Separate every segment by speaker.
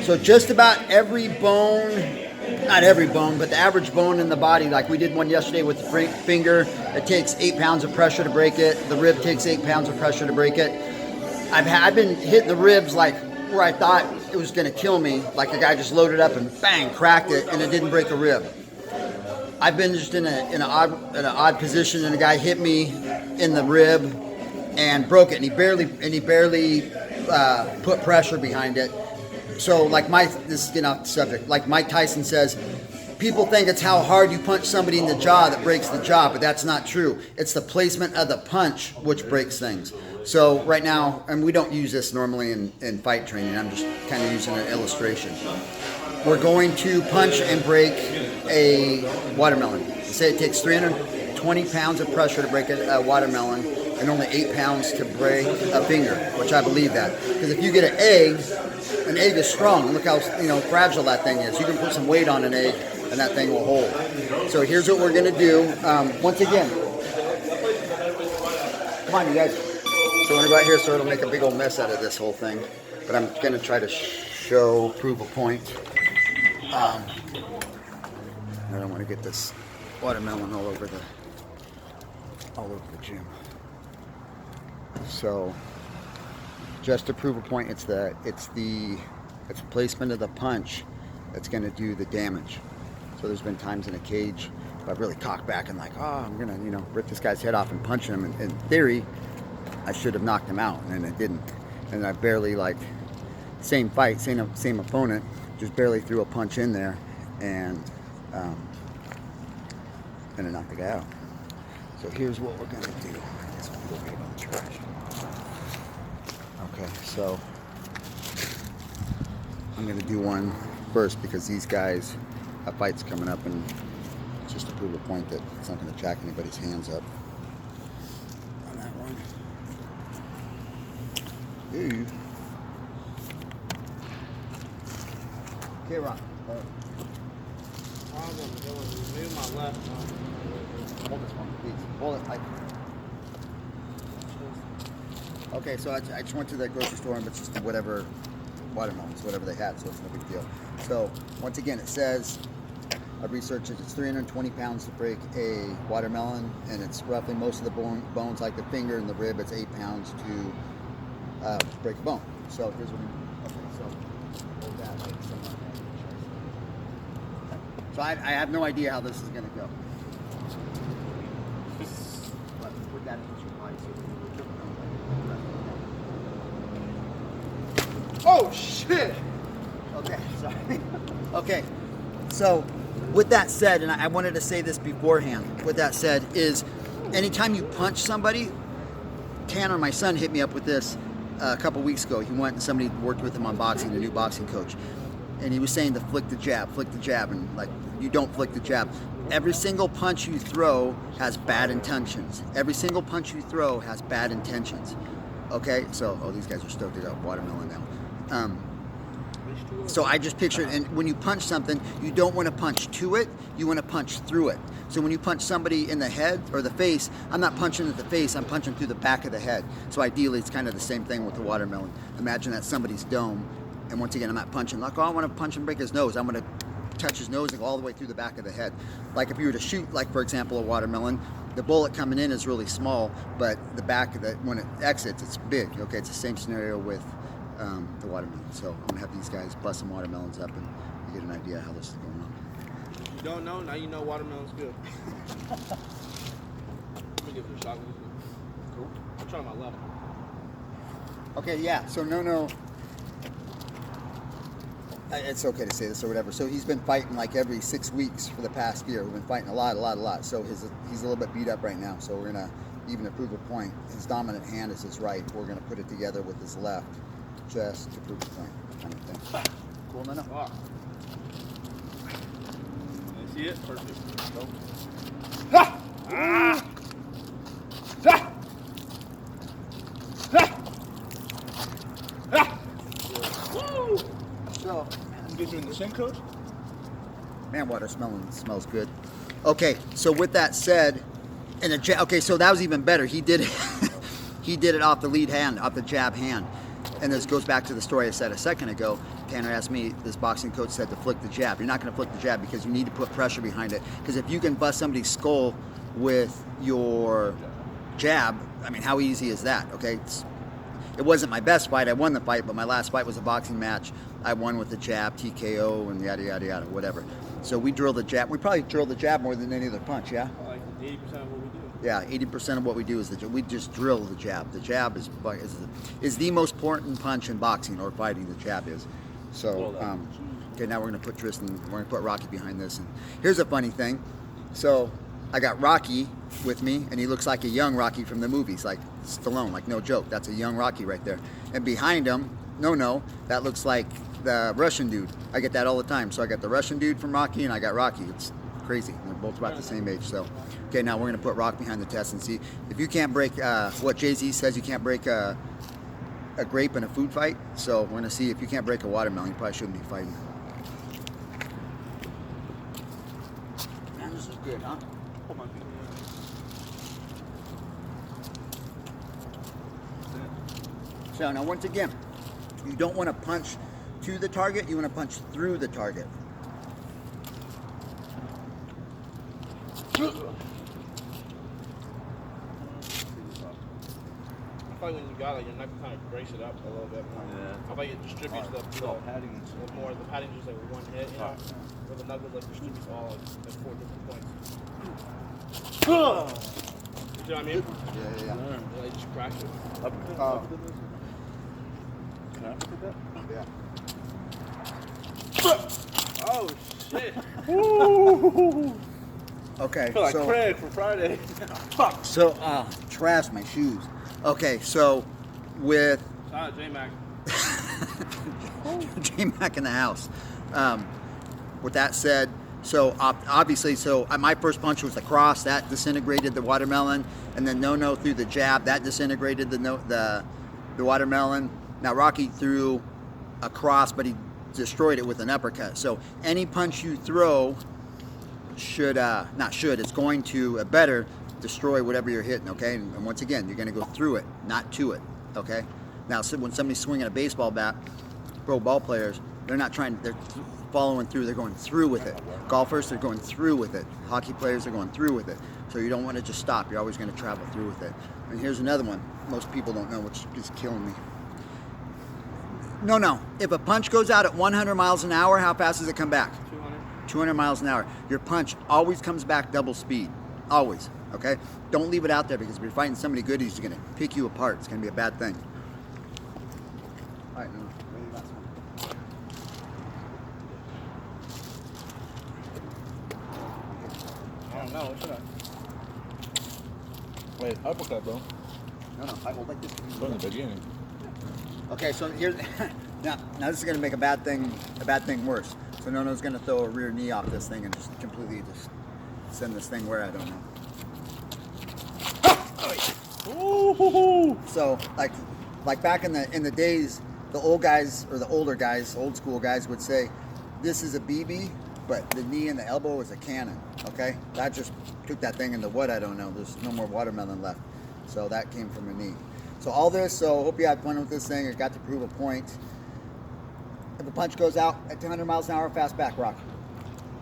Speaker 1: So just about every bone, not every bone, but the average bone in the body, like we did one yesterday with the finger, it takes 8 pounds of pressure to break it. The rib takes 8 pounds of pressure to break it. I've been hitting the ribs like where I thought it was going to kill me, like a guy just loaded up and bang, cracked it, and it didn't break a rib. I've been just in an odd position, and a guy hit me in the rib and broke it, and he barely put pressure behind it. So like this is getting off the subject, like Mike Tyson says, people think it's how hard you punch somebody in the jaw that breaks the jaw, but that's not true. It's the placement of the punch which breaks things. So right now, and we don't use this normally in fight training, I'm just kind of using an illustration. We're going to punch and break a watermelon. Say it takes 320 pounds of pressure to break a watermelon and only 8 pounds to break a finger, which I believe that. Because if you get an egg is strong. Look how fragile that thing is. You can put some weight on an egg and that thing will hold. So here's what we're going to do. Once again, come on, you guys. So we're going to go out here so it'll make a big old mess out of this whole thing. But I'm going to try to prove a point. I don't want to get this watermelon all over the gym. So just to prove a point, it's the placement of the punch that's going to do the damage. So there's been times in a cage I've really cocked back and like, oh, I'm going to rip this guy's head off and punch him. In theory, I should have knocked him out, and I didn't. And I barely, same fight, same opponent, just barely threw a punch in there, and I knocked the guy out. So here's what we're going to do. I guess we'll go get on the trash. Okay, so I'm going to do one first because these guys, a fight's coming up, and just to prove a point that it's not going to jack anybody's hands up on that one. Ooh. Okay, Ron.
Speaker 2: Move my left one.
Speaker 1: Hold this one, please. Hold it. Okay, so I just went to the grocery store and just whatever watermelons, whatever they had, so it's no big deal. So once again, it says, I've researched it, it's 320 pounds to break a watermelon, and it's roughly most of the bones, like the finger and the rib, it's 8 pounds to break a bone. So here's what hold that like somewhere. So I have no idea how this is going to go. But put that against your body so oh shit! Okay, sorry. Okay, so with that said, and I wanted to say this beforehand, with that said is anytime you punch somebody, Tanner, my son, hit me up with this a couple weeks ago. He went and somebody worked with him on boxing, the new boxing coach. And he was saying to flick the jab, and like, you don't flick the jab. Every single punch you throw has bad intentions. Every single punch you throw has bad intentions. Okay, so, these guys are stoked. They got watermelon now. So I just picture it, and when you punch something, you don't want to punch to it, you want to punch through it. So when you punch somebody in the head or the face, I'm not punching at the face, I'm punching through the back of the head. So ideally, it's kind of the same thing with the watermelon. Imagine that's somebody's dome. And once again, I'm not punching like, oh, I want to punch and break his nose. I'm going to touch his nose and go all the way through the back of the head. Like if you were to shoot, like for example, a watermelon, the bullet coming in is really small, but the back of the, when it exits, it's big. Okay, it's the same scenario with the watermelon. So I'm going to have these guys bust some watermelons up and you get an idea how this is going on.
Speaker 2: You don't know? Now you know watermelon's good. Let me give it a shot. Cool. I'm trying my left.
Speaker 1: Okay, yeah, so no. It's okay to say this or whatever. So he's been fighting like every 6 weeks for the past year. We've been fighting a lot. So he's a little bit beat up right now. So we're gonna, even to prove a point, his dominant hand is his right. We're gonna put it together with his left, just to prove a point, kind of thing. Cool, no.
Speaker 2: Oh. You see it? Perfect.
Speaker 1: Go.
Speaker 2: Ha! Ah! Ha! Ha! Ha! Woo!
Speaker 1: So,
Speaker 2: Get you in the sink, coach?
Speaker 1: man, watermelon smells good. Okay, so with that said, okay, so that was even better. He did it. He did it off the lead hand, off the jab hand. And this goes back to the story I said a second ago. Tanner asked me, this boxing coach said to flick the jab. You're not going to flick the jab because you need to put pressure behind it. Because if you can bust somebody's skull with your jab, I mean, how easy is that? Okay, it wasn't my best fight. I won the fight, but my last fight was a boxing match. I won with the jab, TKO, and yada yada yada, whatever. So we drill the jab. We probably drill the jab more than any other punch. Yeah.
Speaker 2: Like 80% of what we do.
Speaker 1: Yeah, 80% of what we do is we just drill the jab. The jab is the most important punch in boxing or fighting. The jab is. So, okay, now we're gonna put Tristan. We're gonna put Rocky behind this. And here's a funny thing. So I got Rocky with me, and he looks like a young Rocky from the movies, like Stallone, like no joke. That's a young Rocky right there. And behind him, no, that looks like the Russian dude. I get that all the time. So I got the Russian dude from Rocky, and I got Rocky. It's crazy. They're both about the same age. So, okay, now we're gonna put Rock behind the test and see if you can't break what Jay-Z says. You can't break a grape in a food fight. So we're gonna see if you can't break a watermelon. You probably shouldn't be fighting. Man, this is good, huh?
Speaker 2: Hold on.
Speaker 1: So now once again, you don't want to punch to the target, you want to punch through the target.
Speaker 2: I feel like when you got it, your knife kind of brace it up a little bit more.
Speaker 3: Yeah.
Speaker 2: I feel like it distributes the
Speaker 3: padding.
Speaker 2: more. The padding just like one hit, you know, where the knuckles like distributes all like 4 different points. You know what I mean?
Speaker 1: Yeah.
Speaker 2: Yeah, like just crash it.
Speaker 3: Can I put that?
Speaker 1: Yeah.
Speaker 2: Oh shit!
Speaker 1: Okay,
Speaker 3: I feel like
Speaker 1: so
Speaker 3: Craig for Friday.
Speaker 1: trash my shoes. Okay, so with
Speaker 2: Shout out J-Mac.
Speaker 1: J-Mac in the house. With that said, so obviously, my first punch was the cross that disintegrated the watermelon, and then no threw the jab that disintegrated the watermelon. Now Rocky threw a cross, but he destroyed it with an uppercut. So any punch you throw it's going to better destroy whatever you're hitting. Okay, and once again, you're going to go through it, not to it. Okay. Now, so when somebody's swinging a baseball bat, pro ball players, they're following through, they're going through with it. Golfers, they're going through with it. Hockey players are going through with it. So you don't want to just stop. You're always going to travel through with it. And here's another one most people don't know, which is killing me. No. If a punch goes out at 100 miles an hour, how fast does it come back? 200 miles an hour. Your punch always comes back double speed. Always. Okay? Don't leave it out there, because if you're fighting somebody good, he's going to pick you apart. It's going to be a bad thing. All right, now, ready, last one.
Speaker 3: I don't know. What should I? Wait, uppercut, bro.
Speaker 1: No, I will like this.
Speaker 3: From the beginning.
Speaker 1: Okay, so here's now this is going to make a bad thing worse. So Nono's going to throw a rear knee off this thing and just completely send this thing where I don't know.
Speaker 3: Ooh.
Speaker 1: So like back in the days, the old guys or the older guys, old school guys would say, this is a BB, but the knee and the elbow is a cannon. Okay, that just took that thing into what I don't know. There's no more watermelon left, so that came from a knee. So all this, so hope you had fun with this thing. It got to prove a point. If a punch goes out at 200 miles an hour, fast back, Rock.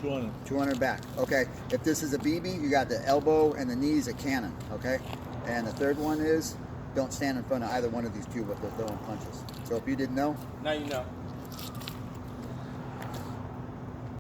Speaker 3: 200.
Speaker 1: 200 back. Okay. If this is a BB, you got the elbow and the knees a cannon. Okay. And the third one is don't stand in front of either one of these two, but they're throwing punches. So if you didn't know,
Speaker 2: Now you know.